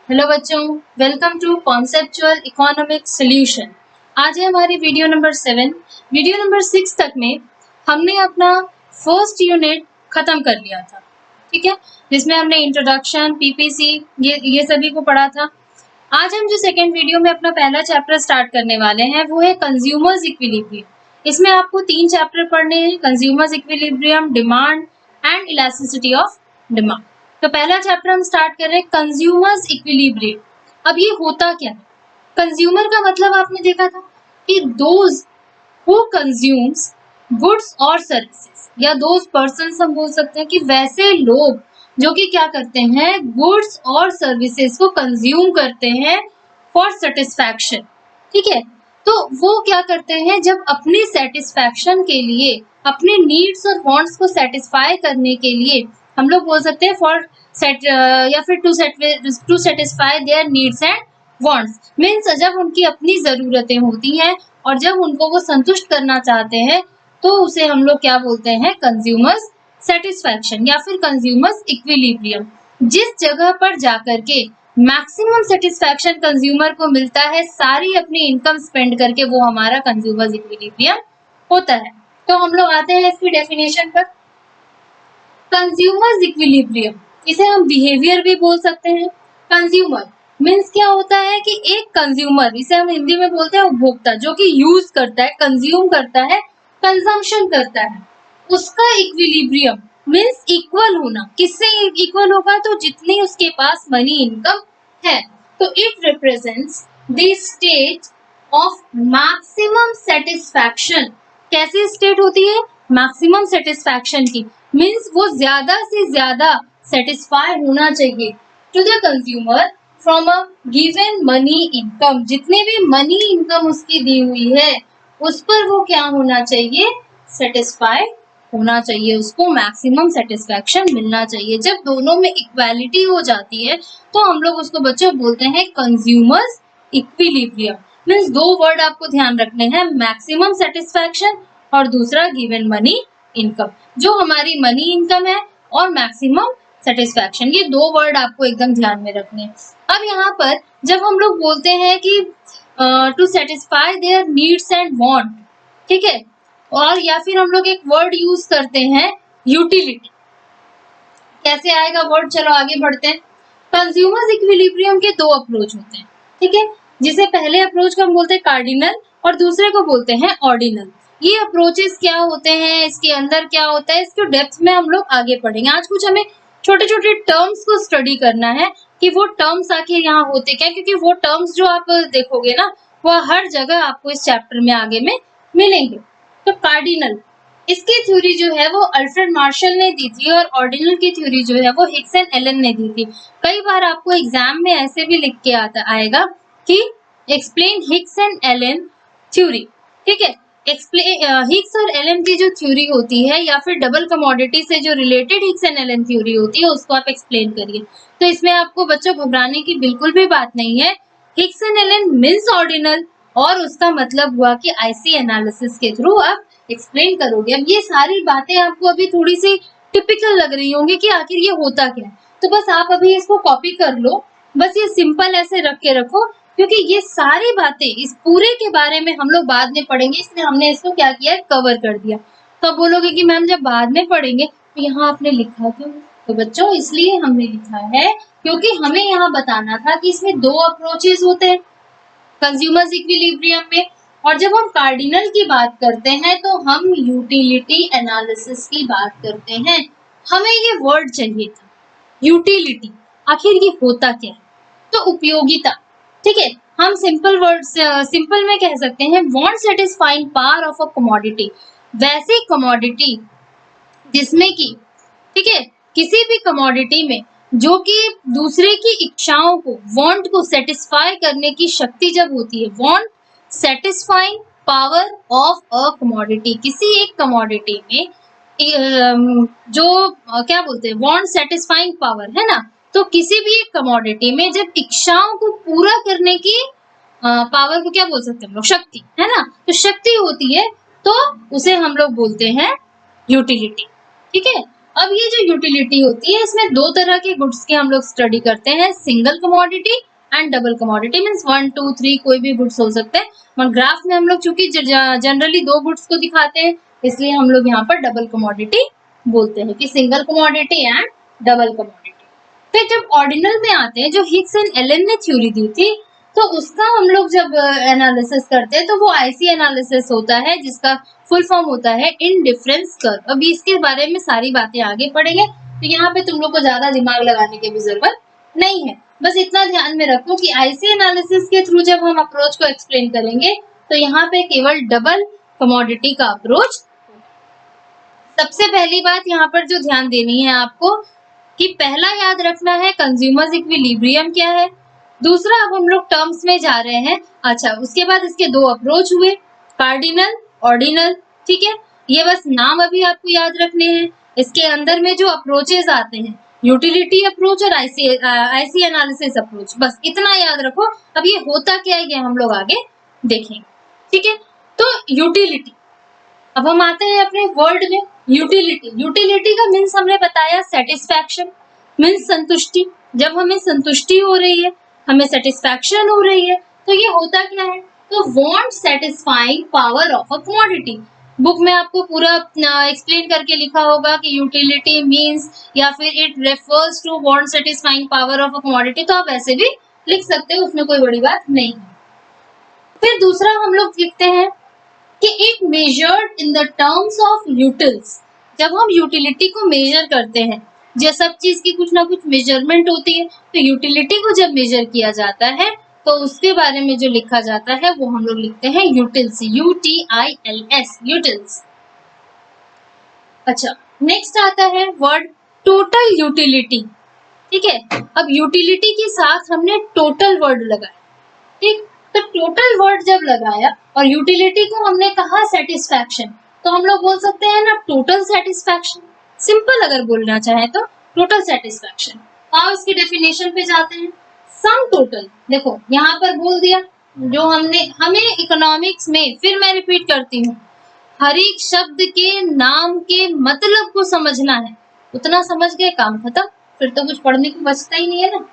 Hello बच्चों, welcome to conceptual economic solution. आज है हमारी वीडियो नंबर 7। वीडियो नंबर 6 तक में हमने अपना फर्स्ट यूनिट खत्म कर लिया था, ठीक है, जिसमें हमने इंट्रोडक्शन, पीपीसी ये सभी को पढ़ा था। आज हम जो सेकेंड वीडियो में अपना पहला चैप्टर स्टार्ट करने वाले हैं वो है कंज्यूमर्स इक्विलिब्रियम। इसमें आपको 3 चैप्टर पढ़ने हैं, consumers equilibrium, demand and elasticity of demand. तो पहला चैप्टर हम स्टार्ट कर रहे हैं कंज्यूमर्स इक्विलिब्रियम। अब ये होता क्या है? कंज्यूमर का मतलब आपने देखा था कि दोज हु कंज्यूम्स गुड्स और सर्विसेज, या दोज पर्सन्स हम बोल सकते हैं कि वैसे लोग जो कि क्या करते हैं, गुड्स और सर्विसेज को कंज्यूम करते हैं फॉर सेटिस्फैक्शन। ठीक है, तो वो क्या करते हैं, जब अपनी सेटिस्फैक्शन के लिए, अपने नीड्स और वांट्स को सेटिस्फाई करने के लिए, हम लोग बोल सकते हैं फॉर या फिर to satisfy their needs and wants, means जब उनकी अपनी जरूरतें होती हैं और जब उनको वो संतुष्ट करना चाहते हैं तो उसे हम लोग क्या बोलते हैं, कंज्यूमर्स सेटिस्फैक्शन या फिर कंज्यूमर्स इक्विलिब्रियम। जिस जगह पर जाकर के मैक्सिमम सेटिस्फैक्शन कंज्यूमर को मिलता है सारी अपनी इनकम स्पेंड करके, वो हमारा कंज्यूमर्स इक्विलिब्रियम होता है। तो हम लोग आते हैं इसकी डेफिनेशन पर। कंज्यूमर्स इक्विलिब्रियम, इसे हम बिहेवियर भी बोल सकते हैं। कंज्यूमर मीन्स क्या होता है कि एक कंज्यूमर, इसे हम हिंदी में बोलते हैं उपभोक्ता, जो कि यूज करता है, कंज्यूम करता है, कंजम्पशन करता है, उसका इक्विलिब्रियम मीन्स इक्वल होना। किससे इक्वल होगा? तो जितनी उसके पास मनी इनकम है। तो it represents the state of maximum satisfaction. कैसी स्टेट होती है? मैक्सिमम सेटिस्फैक्शन की, मीन्स वो ज्यादा से ज्यादा सेटिस्फाई होना चाहिए to the consumer from a given money income. जितने भी मनी इनकम उसकी दी हुई है उस पर वो क्या होना चाहिए, सेटिस्फाई होना चाहिए, उसको मैक्सिमम सेटिस्फैक्शन मिलना चाहिए। जब दोनों में इक्वालिटी हो जाती है तो हम लोग उसको बच्चों बोलते हैं कंज्यूमर्स इक्विलिब्रियम। मीन्स दो वर्ड आपको ध्यान रखने हैं, मैक्सिमम सेटिस्फैक्शन और दूसरा गिवन मनी इनकम। जो हमारी मनी इनकम है और मैक्सिमम सेटिस्फैक्शन, ये दो वर्ड आपको एकदम ध्यान में रखने हैं। अब यहाँ पर जब हम लोग बोलते हैं कि to satisfy their needs and want, ठीक है, और या फिर हम लोग एक वर्ड यूज करते हैं यूटिलिटी। कैसे आएगा वर्ड? चलो आगे बढ़ते हैं। कंज्यूमर्स इक्विलिब्रियम के दो अप्रोच होते हैं, ठीक है, जिसे पहले अप्रोच को हम बोलते हैं कार्डिनल और दूसरे को बोलते हैं ऑर्डिनल। ये अप्रोचेस क्या होते हैं, इसके अंदर क्या होता है, इसको डेप्थ में हम लोग आगे पढ़ेंगे। आज कुछ हमें छोटे छोटे टर्म्स को स्टडी करना है कि वो टर्म्स आखिर यहाँ होते क्या, क्योंकि वो टर्म्स जो आप देखोगे ना वो हर जगह आपको इस चैप्टर में आगे में मिलेंगे। तो कार्डिनल, इसकी थ्योरी जो है वो अल्फ्रेड मार्शल ने दी थी और ऑर्डिनल की थ्योरी जो है वो हिक्स एंड एलन ने दी थी। कई बार आपको एग्जाम में ऐसे भी लिख के आएगा कि explain Hicks and Allen theory, ठीक है। हिक्स और एलन की जो थ्योरी होती है या फिर डबल कमोडिटी से जो related Hicks and Allen theory होती है उसको आप एक्सप्लेन करिए। तो इसमें आपको बच्चों घबराने की बिल्कुल भी बात नहीं है। Hicks and Allen means ordinal और उसका मतलब हुआ कि आईसी एनालिसिस के थ्रू आप एक्सप्लेन करोगे। अब ये सारी बातें आपको अभी थोड़ी सी टिपिकल लग रही होंगी कि आखिर ये होता क्या है, तो बस आप अभी इसको कॉपी कर लो, बस ये सिंपल ऐसे रख के रखो, क्योंकि ये सारी बातें इस पूरे के बारे में हम लोग बाद में पढ़ेंगे, इसलिए हमने इसको क्या किया है, कवर कर दिया। तो आप बोलोगे कि मैम जब बाद में पढ़ेंगे तो यहाँ आपने लिखा क्यों? तो बच्चों इसलिए हमने लिखा है क्योंकि हमें यहाँ बताना था कि इसमें दो अप्रोचेस होते हैं कंज्यूमर्स इक्विलिब्रियम में, और जब हम कार्डिनल की बात करते हैं तो हम यूटिलिटी एनालिसिस की बात करते हैं। हमें ये वर्ड चाहिए था यूटिलिटी, आखिर ये होता क्या है? तो उपयोगिता, ठीक है, हम सिंपल में कह सकते हैं want satisfying power of a commodity. वैसी कमोडिटी जिसमें कि, ठीक है, किसी भी कमोडिटी में जो कि दूसरे की इच्छाओं को, वांट को सेटिस्फाई करने की शक्ति जब होती है, want satisfying power of a commodity. किसी एक कमोडिटी में जो क्या बोलते हैं, वांट सेटिस्फाइंग पावर है ना, तो किसी भी एक कमोडिटी में जब इच्छाओं को पूरा करने की पावर को क्या बोल सकते हैं हम लोग, शक्ति, है ना, तो शक्ति होती है तो उसे हम लोग बोलते हैं यूटिलिटी, ठीक है। अब ये जो यूटिलिटी होती है इसमें दो तरह के गुड्स की हम लोग स्टडी करते हैं, single commodity and double commodity. Means 1 2 3 कोई भी गुड्स हो सकते हैं, और ग्राफ में हम लोग चूंकि जनरली दो गुड्स को दिखाते हैं इसलिए हम लोग यहाँ पर डबल कमोडिटी बोलते हैं कि single commodity and double commodity. फिर जब ऑर्डिनल में आते हैं, जो हिग्स एंड एलन ने थ्योरी दी थी, तो उसका हम लोग जब एनालिसिस करते हैं तो वो आईसी एनालिसिस होता है जिसका फुल फॉर्म होता है इंडिफरेंस कर्व। अभी इसके बारे में सारी बातें आगे पढ़ेंगे, तो यहाँ पे तुम लोग को ज्यादा दिमाग लगाने की भी जरूरत नहीं है। बस इतना ध्यान में रखो कि आईसी एनालिसिस के थ्रू जब हम अप्रोच को एक्सप्लेन करेंगे तो यहाँ पे केवल डबल कमोडिटी का अप्रोच। सबसे पहली बात यहाँ पर जो ध्यान देनी है आपको कि पहला याद रखना है कंज्यूमर्स इक्विलिब्रियम क्या है। दूसरा, अब हम लोग टर्म्स में जा रहे हैं। अच्छा, उसके बाद इसके दो अप्रोच हुए, कार्डिनल, ऑर्डिनल, ठीक है। ये बस नाम अभी आपको याद रखने हैं। इसके अंदर में जो अप्रोचेस आते हैं, यूटिलिटी अप्रोच और आईसी एनालिसिस अप्रोच, बस इतना याद रखो। अब ये होता क्या है ये हम लोग आगे देखेंगे, ठीक है। तो यूटिलिटी, अब हम आते हैं अपने वर्ड में। यूटिलिटी, यूटिलिटी का मीन्स हमने बताया सेटिस्फैक्शन, मीन्स संतुष्टि। जब हमें संतुष्टि हो रही है, हमें सेटिस्फैक्शन हो रही है, तो ये होता क्या है, तो want satisfying power of a commodity. Book में आपको पूरा एक्सप्लेन करके लिखा होगा कि यूटिलिटी मीन्स या फिर it refers to want satisfying power of a commodity, तो आप ऐसे भी लिख सकते हो, उसमें कोई बड़ी बात नहीं है। फिर दूसरा हम लोग लिखते हैं कि it measured in the terms of utils. जब हम यूटिलिटी को मेजर करते हैं, जो सब चीज की कुछ ना कुछ मेजरमेंट होती है, तो यूटिलिटी को जब मेजर किया जाता है तो उसके बारे में जो लिखा जाता है वो हम लोग लिखते हैं यूटिल्स, UTILS, यूटिल्स। अच्छा, नेक्स्ट आता है वर्ड टोटल यूटिलिटी, ठीक है। अब यूटिलिटी के साथ हमने टोटल वर्ड लगाया, ठीक। तो टोटल वर्ड जब लगाया और यूटिलिटी को हमने कहा सेटिस्फैक्शन, तो हम लोग बोल सकते हैं ना टोटल सेटिस्फैक्शन। सिंपल अगर बोलना चाहे तो टोटल सेटिस्फैक्शन। आओ इसकी डेफिनेशन पे जाते हैं। सम टोटल, देखो यहाँ पर बोल दिया, जो हमें इकोनॉमिक्स में, फिर मैं रिपीट करती हूँ, हर एक शब्द के नाम के मतलब को समझना है। उतना समझ गए, काम खत्म, फिर तो कुछ पढ़ने को बचता ही नहीं है ना।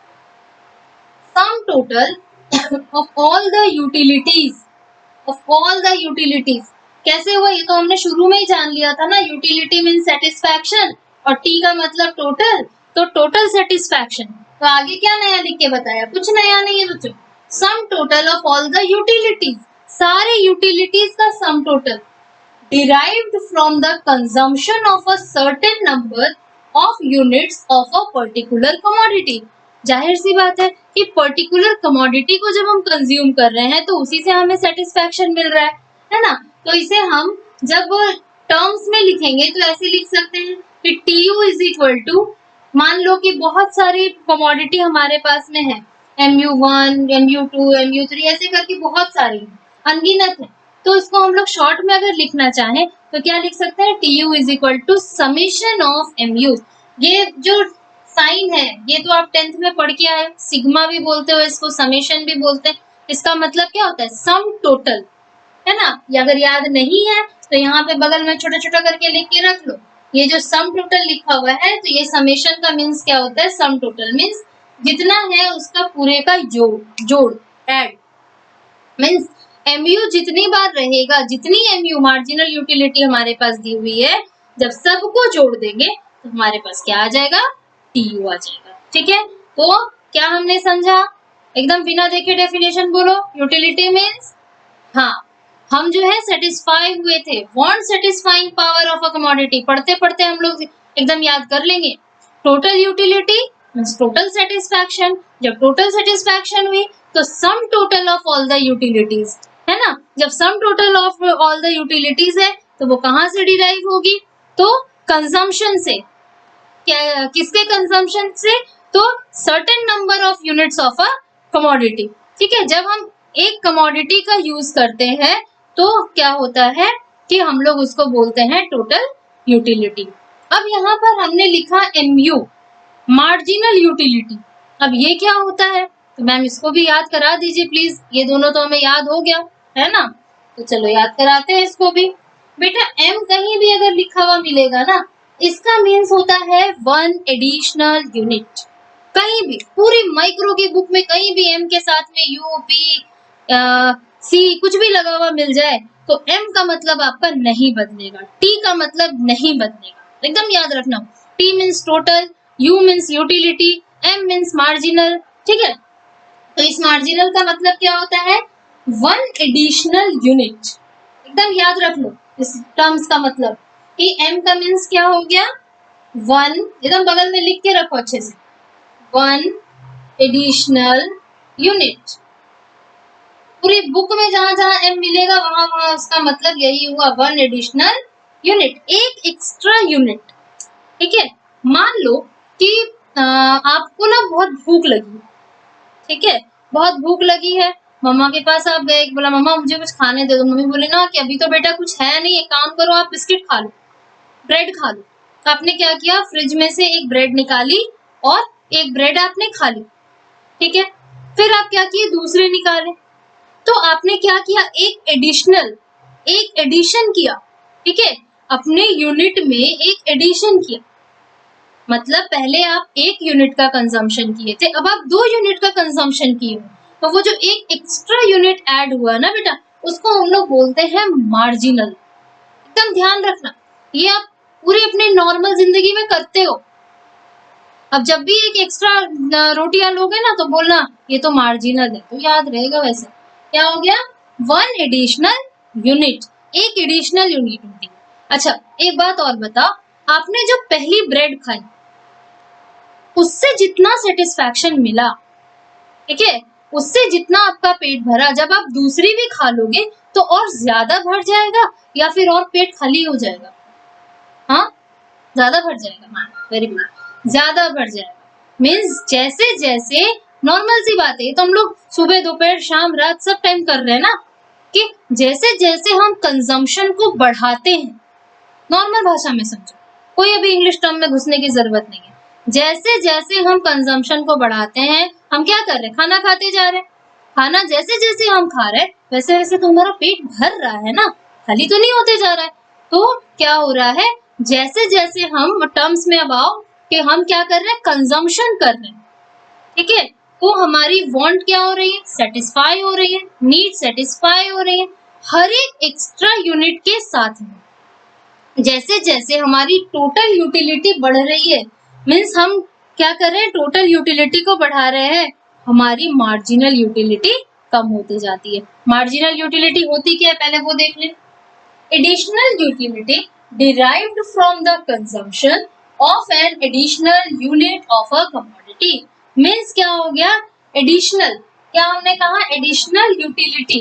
Sum total of all the utilities, of all the utilities कैसे हुआ, ये तो हमने शुरू में ही जान लिया था ना। यूटिलिटी मीन सेटिस्फैक्शन और टी का मतलब टोटल, तो टोटल सेटिस्फैक्शन। तो आगे क्या नया लिख के बताया, कुछ नया नहीं है बच्चों। Sum total of all the utilities, सारे यूटिलिटीज का sum total, derived from the consumption of a certain number of units of a particular commodity। जाहिर सी बात है कि पर्टिकुलर कमोडिटी को जब हम कंज्यूम कर रहे हैं तो उसी से हमें सेटिस्फैक्शन मिल रहा है ना। तो इसे हम जब टर्म्स में लिखेंगे तो ऐसे लिख सकते हैं कि TU इज इक्वल टू, मान लो कि बहुत सारी कमोडिटी हमारे पास में है, MU1, MU2, MU3, ऐसे करके बहुत सारी अनगिनत है। तो इसको हम लोग शॉर्ट में अगर लिखना चाहें तो क्या लिख सकते हैं, TU is equal to summation of MU। ये जो साइन है ये तो आप 10th में पढ़ के आए, सिग्मा भी बोलते हो इसको, समेशन भी बोलते हैं। इसका मतलब क्या होता है, सम टोटल, है ना। ये अगर याद नहीं है तो यहाँ पे बगल में छोटा छोटा करके लिख के रख लो। ये जो सम टोटल लिखा हुआ है, तो ये समेशन का मीन्स क्या होता है, सम टोटल मीन्स जितना है उसका पूरे का जोड़, ऐड। मीन्स MU जितनी बार रहेगा, जितनी MU मार्जिनल यूटिलिटी हमारे पास दी हुई है, जब सबको जोड़ देंगे तो हमारे पास क्या आ जाएगा, TU आ जाएगा, ठीक है। तो क्या हमने समझा, एकदम बिना देखे डेफिनेशन बोलो। यूटिलिटी मीन्स, हाँ, हम जो है सेटिस्फाई हुए थे, want satisfying power of a commodity, पढ़ते पढ़ते हम लोग एकदम याद कर लेंगे। Total utility means total satisfaction, जब टोटल सेटिस्फैक्शन हुई तो sum total of all the utilities, है ना। जब sum total of all the utilities है तो वो कहाँ से डिराइव होगी, तो कंजम्पशन से। क्या, किसके कंजम्पशन से, तो certain number of units of a commodity, ठीक है। जब हम एक कमोडिटी का यूज करते हैं तो क्या होता है कि हम लोग उसको बोलते हैं टोटल यूटिलिटी। अब यहाँ पर हमने लिखा MU, मार्जिनल यूटिलिटी। अब ये क्या होता है, तो मैम इसको भी याद करा दीजिए प्लीज, ये दोनों तो हमें याद हो गया है ना। तो चलो याद कराते हैं इसको भी। बेटा M कहीं भी अगर लिखा हुआ मिलेगा ना, इसका मीन्स होता है 1 एडिशनल यूनिट। कहीं भी पूरी माइक्रो की बुक में कहीं भी एम के साथ में यू पी सी कुछ भी लगा हुआ मिल जाए तो एम का मतलब आपका नहीं बदलेगा, टी का मतलब नहीं बदलेगा, एकदम याद रखना। T means total, U means utility, M means marginal, ठीक है। तो इस मार्जिनल का मतलब क्या होता है? 1 एडिशनल यूनिट, एकदम याद रख लो इस टर्म्स का मतलब कि एम का मीन्स क्या हो गया 1, एकदम बगल में लिख के रखो अच्छे से, 1 एडिशनल यूनिट। पूरी बुक में जहां जहां एम मिलेगा वहां वहां उसका मतलब यही हुआ 1 एडिशनल यूनिट, एक एक्स्ट्रा यूनिट, ठीक है। मान लो कि आपको ना बहुत भूख लगी, ठीक है, बहुत भूख लगी है, मम्मा के पास आप गए, बोला मम्मा मुझे कुछ खाने दे दो, मम्मी बोले ना कि अभी तो बेटा कुछ है नहीं, एक काम करो आप बिस्किट खा लो, ब्रेड खा लो। तो आपने क्या किया, फ्रिज में से एक ब्रेड निकाली और एक ब्रेड आपने खा ली, ठीक है। फिर आप क्या किए, दूसरे निकाले, तो आपने क्या किया, एक एडिशन किया, ठीक है, अपने यूनिट में एक एडिशन किया। मतलब पहले आप 1 यूनिट का कंजम्पशन किए थे, अब आप 2 यूनिट का कंजम्पशन किए हो, तो वो जो एक एक्स्ट्रा यूनिट ऐड हुआ ना बेटा, उसको हम लोग बोलते हैं मार्जिनल। एकदम ध्यान रखना, ये आप पूरी अपनी नॉर्मल जिंदगी में करते हो। अब जब भी एक एक्स्ट्रा रोटियां लोगे ना तो बोलना ये तो मार्जिनल है, तो याद रहेगा। वैसे क्या हो गया, 1 एडिशनल यूनिट, एक एडिशनल यूनिट होती है। अच्छा एक बात और बताओ, आपने जो पहली ब्रेड खाई उससे जितना सेटिस्फैक्शन मिला, ठीक है, उससे जितना आपका पेट भरा, जब आप दूसरी भी खा लोगे तो और ज्यादा भर जाएगा या फिर और पेट खाली हो जाएगा? हाँ, ज्यादा भर जाएगा। हाँ वेरी गुड, ज्यादा भर जाएगा। मीन्स जैसे जैसे, नॉर्मल सी बात है, तो हम लोग सुबह दोपहर शाम रात सब टाइम कर रहे हैं ना, कि जैसे जैसे हम कंजम्पशन को बढ़ाते हैं, नॉर्मल भाषा में समझो, कोई अभी इंग्लिश टर्म में घुसने की जरूरत नहीं है। जैसे जैसे हम कंजम्पशन को बढ़ाते हैं, हम क्या कर रहे हैं, खाना खाते जा रहे हैं। खाना जैसे जैसे हम खा रहे हैं वैसे वैसे तो हमारा पेट भर रहा है ना, खाली तो नहीं होते जा रहा है। तो क्या हो रहा है, जैसे जैसे हम टर्म्स में अब आओ कि हम क्या कर रहे हैं, कंजम्पशन कर रहे हैं, ठीक है, तो हमारी वांट क्या हो रही है, सेटिस्फाई हो रही है, नीड सेटिस्फाई हो रही है हर एक एक्स्ट्रा यूनिट के साथ में। जैसे जैसे हमारी टोटल यूटिलिटी बढ़ रही है, मीन्स हम क्या कर रहे हैं, टोटल यूटिलिटी को बढ़ा रहे हैं, हमारी मार्जिनल यूटिलिटी कम होती जाती है। मार्जिनल यूटिलिटी होती क्या है, पहले वो देख लें। Additional utility derived from the consumption of an additional unit of a commodity। Means क्या हो गया, एडिशनल, क्या हमने कहा, एडिशनल यूटिलिटी,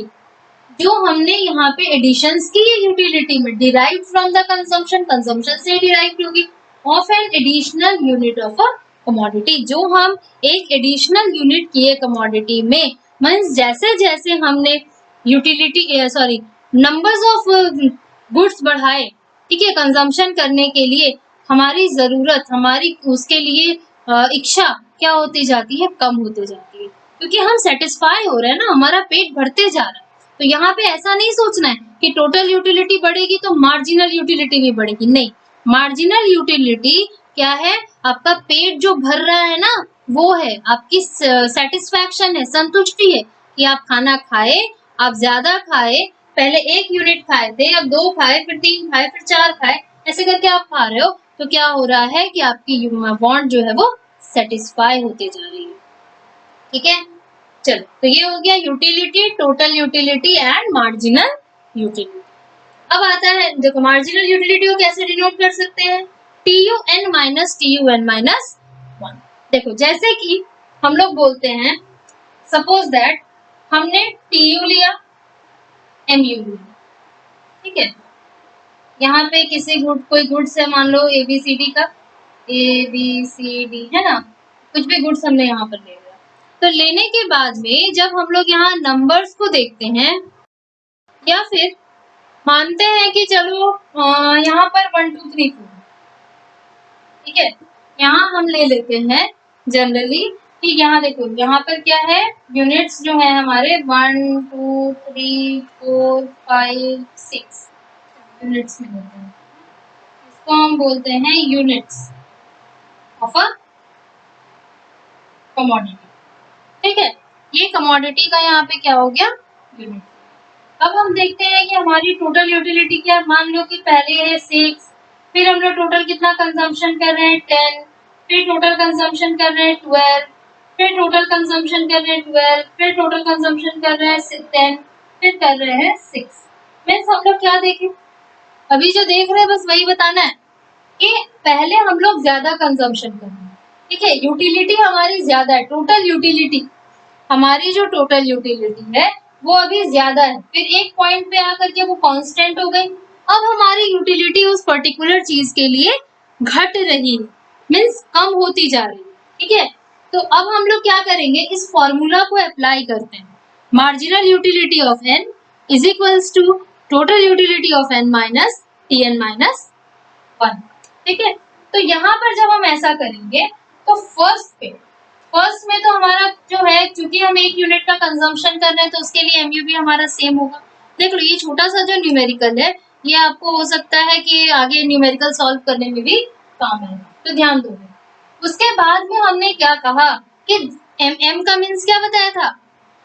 जो हमने यहाँ पे एडिशंस की है यूटिलिटी में, derive from the consumption, consumption से डिराइव होगी, of an additional unit of a commodity, जो हम एक एडिशनल यूनिट किए कमोडिटी में। मीन्स जैसे जैसे हमने utility sorry numbers of goods बढ़ाए, ठीक है, कंजम्पशन करने के लिए, हमारी जरूरत, हमारी उसके लिए इच्छा क्या होती जाती है, कम होती जाती है, क्योंकि हम सेटिस्फाई हो रहे हैं ना, हमारा पेट भरते जा रहा है। तो यहाँ पे ऐसा नहीं सोचना है कि टोटल यूटिलिटी बढ़ेगी तो मार्जिनल यूटिलिटी भी बढ़ेगी, नहीं। मार्जिनल यूटिलिटी क्या है, आपका पेट जो भर रहा है ना, वो है आपकी सेटिस्फैक्शन है, संतुष्टि है कि आप खाना खाए, आप ज्यादा खाए, पहले 1 यूनिट खाए थे, अब 2 खाए, फिर 3 खाए, फिर 4 खाए, ऐसे करके आप खा रहे हो, तो क्या हो रहा है कि आपकी वांट जो है वो सेटिस्फाई होती जा रही है, ठीक है। चलो, तो ये हो गया utility, total utility and marginal utility. अब आता है, देखो मार्जिनल यूटिलिटी को कैसे डिनोट कर सकते हैं, TUN माइनस TUN माइनस 1। देखो जैसे कि हम लोग बोलते हैं, सपोज दैट हमने TU लिया, MU लिया, ठीक है, यहाँ पे किसी गुड, कोई गुड्स है, मान लो ABCD का, ABCD है ना, कुछ भी गुड्स हमने यहाँ पर ले लिया। तो लेने के बाद में जब हम लोग यहाँ नंबर्स को देखते हैं, या फिर मानते हैं कि चलो यहाँ पर 1 2 3 4, ठीक है, यहाँ हम ले लेते हैं जनरली कि यहाँ देखो, यहाँ पर क्या है, यूनिट्स जो है हमारे 1 2 3 4 5 6 यूनिट्स में लेते हैं। इसको इसको हम बोलते हैं यूनिट्स ऑफ अ कमोडिटी। ठीक है, ये कमोडिटी का यहाँ पे क्या हो गया, यूनिट। अब हम देखते हैं कि हमारी टोटल यूटिलिटी क्या है। मान लो कि पहले है 6, फिर हम लोग टोटल कितना कंजम्पशन कर रहे हैं 10, फिर टोटल कंजम्पशन कर रहे हैं 12, फिर टोटल कंजम्पशन कर रहे हैं 12, फिर टोटल कंजम्पशन कर रहे हैं 10, फिर कर रहे हैं 6। मीन्स हम लोग क्या देखें, अभी जो देख रहे हैं बस वही बताना है कि पहले हम लोग ज्यादा कंजम्पशन कर रहे हैं। ठीक है, यूटिलिटी हमारी ज्यादा है, टोटल यूटिलिटी हमारी जो टोटल यूटिलिटी है वो अभी ज्यादा है, फिर एक पॉइंट पे आकर के वो कांस्टेंट हो गई। अब हमारी यूटिलिटी उस पर्टिकुलर चीज के लिए घट रही है, मीन्स कम होती जा रही है। ठीक है, तो अब हम लोग क्या करेंगे, इस फॉर्मूला को अप्लाई करते हैं। Marginal utility of N is equals to total utility of N minus T N minus 1। ठीक है, तो यहाँ पर जब हम ऐसा करेंगे तो फर्स्ट में तो हमारा जो है, क्योंकि हम एक यूनिट का कंजम्पशन कर रहे हैं तो उसके लिए एमयू भी हमारा सेम होगा। देख लो ये छोटा सा जो न्यूमेरिकल है ये आपको हो सकता है कि आगे न्यूमेरिकल सॉल्व करने में भी काम आएगा, तो ध्यान दो। उसके बाद में हमने क्या कहा कि एम का मीन्स क्या बताया था,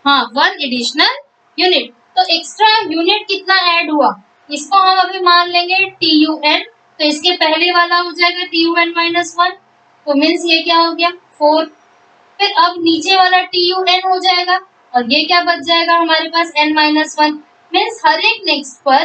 हाँ 1 एडिशनल यूनिट। तो एक्स्ट्रा यूनिट कितना ऐड हुआ, इसको हम अभी मान लेंगे TUN, तो इसके पहले वाला हो जाएगा TUN माइनस 1, तो मीन्स ये क्या हो गया 4। फिर अब नीचे वाला TUN हो जाएगा और ये क्या बच जाएगा हमारे पास n माइनस 1। मीन्स हर एक नेक्स्ट पर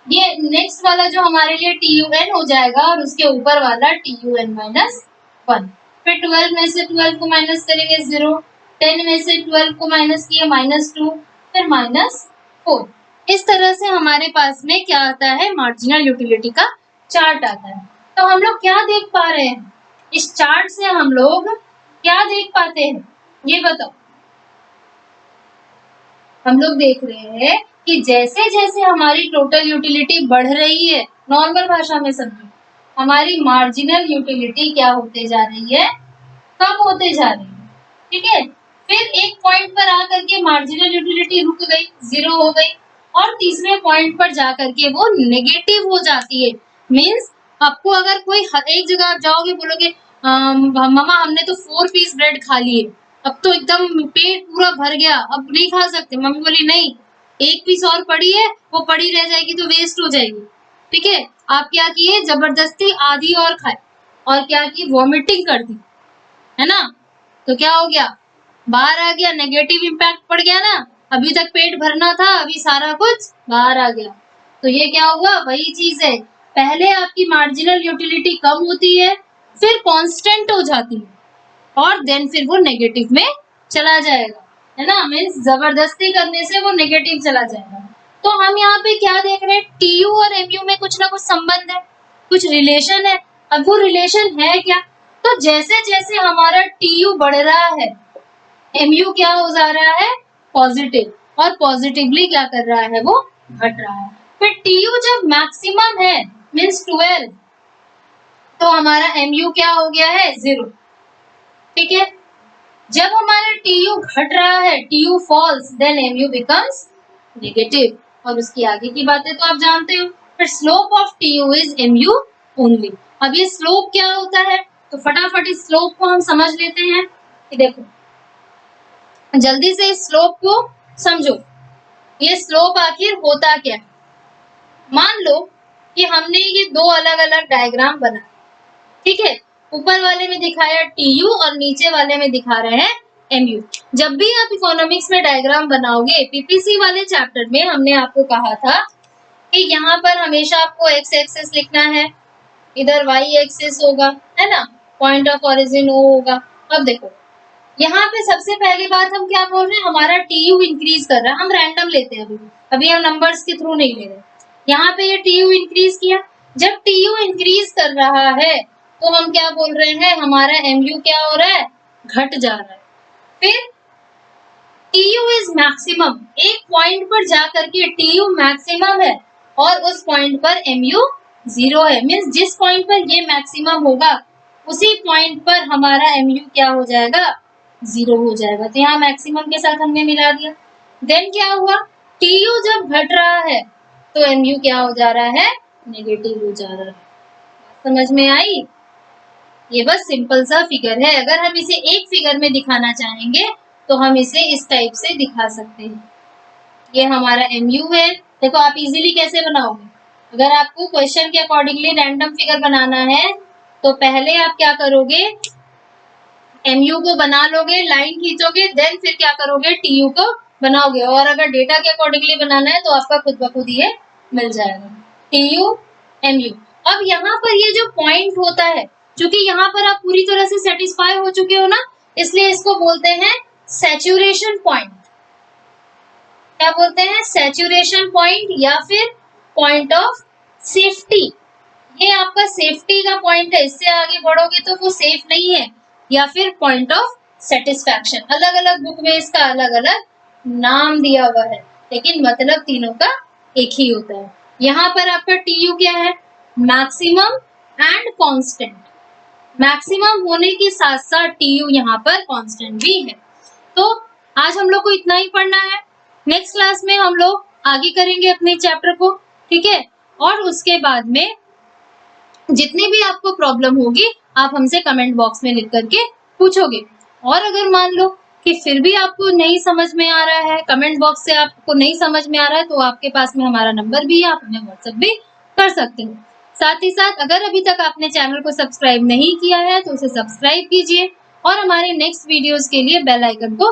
ये नेक्स्ट वाला जो हमारे लिए TUN हो जाएगा और उसके ऊपर वाला TUN माइनस 1। फिर 12 में से 12 को माइनस करेंगे 0, 10 में से 12 को माइनस किया -2, फिर -4। इस तरह से हमारे पास में क्या आता है, मार्जिनल यूटिलिटी का चार्ट आता है। तो हम लोग क्या देख पा रहे हैं, इस चार्ट से हम लोग क्या देख पाते हैं ये बताओ। हम लोग देख रहे हैं कि जैसे जैसे हमारी टोटल यूटिलिटी बढ़ रही है, नॉर्मल भाषा में समझो, हमारी मार्जिनल यूटिलिटी क्या होते जा रही है, कम होते जा रही है। ठीक है, फिर एक पॉइंट पर आकर के मार्जिनल यूटिलिटी रुक गई, 0 हो गई, और तीसरे पॉइंट पर जाकर के वो नेगेटिव हो जाती है। मीन्स आपको अगर कोई एक जगह आप जाओगे बोलोगे मामा हमने तो 4 पीस ब्रेड खा लिए, अब तो एकदम पेट पूरा भर गया, अब नहीं खा सकते। मम्मी बोली नहीं, एक पीस और पड़ी है, वो पड़ी रह जाएगी तो वेस्ट हो जाएगी। ठीक है, आप क्या किए, जबरदस्ती आधी और खाए और क्या की, वॉमिटिंग कर दी, है ना, तो क्या हो गया, बाहर आ गया, नेगेटिव इम्पैक्ट पड़ गया ना। अभी तक पेट भरना था, अभी सारा कुछ बाहर आ गया। तो ये क्या हुआ, वही चीज है, पहले आपकी मार्जिनल यूटिलिटी कम होती है, फिर कांस्टेंट हो जाती है और देन फिर वो नेगेटिव में चला जाएगा, है ना। मीन्स जबरदस्ती करने से वो नेगेटिव चला जाएगा। तो हम यहाँ पे क्या देख रहे हैं, TU और MU में कुछ ना कुछ संबंध है, कुछ रिलेशन है। अब वो रिलेशन है क्या, तो जैसे जैसे हमारा TU बढ़ रहा है MU क्या हो जा रहा है, पॉजिटिव, और पॉजिटिवली क्या कर रहा है, वो घट रहा है। फिर TU जब मैक्सिमम है मीन्स 12, तो हमारा MU क्या हो गया है, 0। ठीक है, जब हमारा TU घट रहा है, TU falls, then MU becomes negative, और उसकी आगे की बातें तो आप जानते हो। फिर slope of TU is MU only. अब ये स्लोप क्या होता है, तो फटाफट इस स्लोप को हम समझ लेते हैं कि देखो जल्दी से इस स्लोप को समझो, ये स्लोप आखिर होता क्या है। मान लो कि हमने ये दो अलग अलग डायग्राम बनाए, ठीक है, ऊपर वाले में दिखाया TU और नीचे वाले में दिखा रहे हैं MU। जब भी आप इकोनॉमिक्स में डायग्राम बनाओगे, PPC वाले चैप्टर में हमने आपको कहा था कि यहाँ पर हमेशा आपको x एक्सिस लिखना है, इधर y एक्सिस होगा, है ना, पॉइंट ऑफ ओरिजिन O होगा। अब देखो यहाँ पे सबसे पहली बात हम क्या बोल रहे हैं, हमारा TU इंक्रीज कर रहा है, हम रैंडम लेते हैं अभी हम नंबर्स के थ्रू नहीं ले रहे। यहाँ पे ये TU इंक्रीज किया, जब TU इंक्रीज कर रहा है तो हम क्या बोल रहे हैं, हमारा MU क्या हो रहा है, घट जा रहा है। फिर TU इज मैक्सिमम, एक पॉइंट पर जाकर के TU मैक्सिमम है और उस पॉइंट पर MU 0 है। मीन्स जिस पॉइंट पर ये मैक्सिमम होगा उसी पॉइंट पर हमारा MU क्या हो जाएगा, 0 हो जाएगा। तो यहाँ मैक्सिमम के साथ हमने मिला दिया। देन क्या हुआ, TU जब घट रहा है तो MU क्या हो जा रहा है, नेगेटिव हो जा रहा है। समझ में आई? ये बस सिंपल सा फिगर है। अगर हम इसे एक फिगर में दिखाना चाहेंगे तो हम इसे इस टाइप से दिखा सकते हैं। ये हमारा MU है। देखो आप इजीली कैसे बनाओगे, अगर आपको क्वेश्चन के अकॉर्डिंगली रैंडम फिगर बनाना है तो पहले आप क्या करोगे, MU को बना लोगे, लाइन खींचोगे, देन फिर क्या करोगे, TU को बनाओगे। और अगर डेटा के अकॉर्डिंगली बनाना है तो आपका खुद ब खुद ये मिल जाएगा, TU MU। अब यहाँ पर ये जो पॉइंट होता है, क्योंकि यहाँ पर आप पूरी तरह से सेटिस्फाई हो चुके हो ना, इसलिए इसको बोलते हैं सैचुरेशन पॉइंट। क्या बोलते हैं, सैचुरेशन पॉइंट या फिर पॉइंट ऑफ सेफ्टी। ये आपका सेफ्टी का पॉइंट है, इससे आगे बढ़ोगे तो वो सेफ नहीं है। या फिर पॉइंट ऑफ सेटिस्फैक्शन, अलग अलग बुक में इसका अलग अलग नाम दिया हुआ है, लेकिन मतलब तीनों का एक ही होता है। यहाँ पर आपका TU क्या है, मैक्सिमम एंड कांस्टेंट। मैक्सिमम होने के साथ साथ TU यहाँ पर कांस्टेंट भी है। तो आज हम लोग को इतना ही पढ़ना है। नेक्स्ट क्लास में हम लोग आगे करेंगे अपने चैप्टर को, ठीक है। और उसके बाद में जितनी भी आपको प्रॉब्लम होगी आप हमसे कमेंट बॉक्स में लिख करके पूछोगे। और अगर मान लो कि फिर भी आपको नहीं समझ में आ रहा है, कमेंट बॉक्स से आपको नहीं समझ में आ रहा है, तो आपके पास में हमारा नंबर भी है, आप हमें व्हाट्सएप भी कर सकते हो। साथ ही साथ अगर अभी तक आपने चैनल को सब्सक्राइब नहीं किया है तो उसे सब्सक्राइब कीजिए और हमारे नेक्स्ट वीडियोस के लिए बेल आइकन को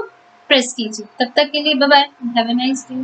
प्रेस कीजिए। तब तक के लिए bye bye, have a nice day.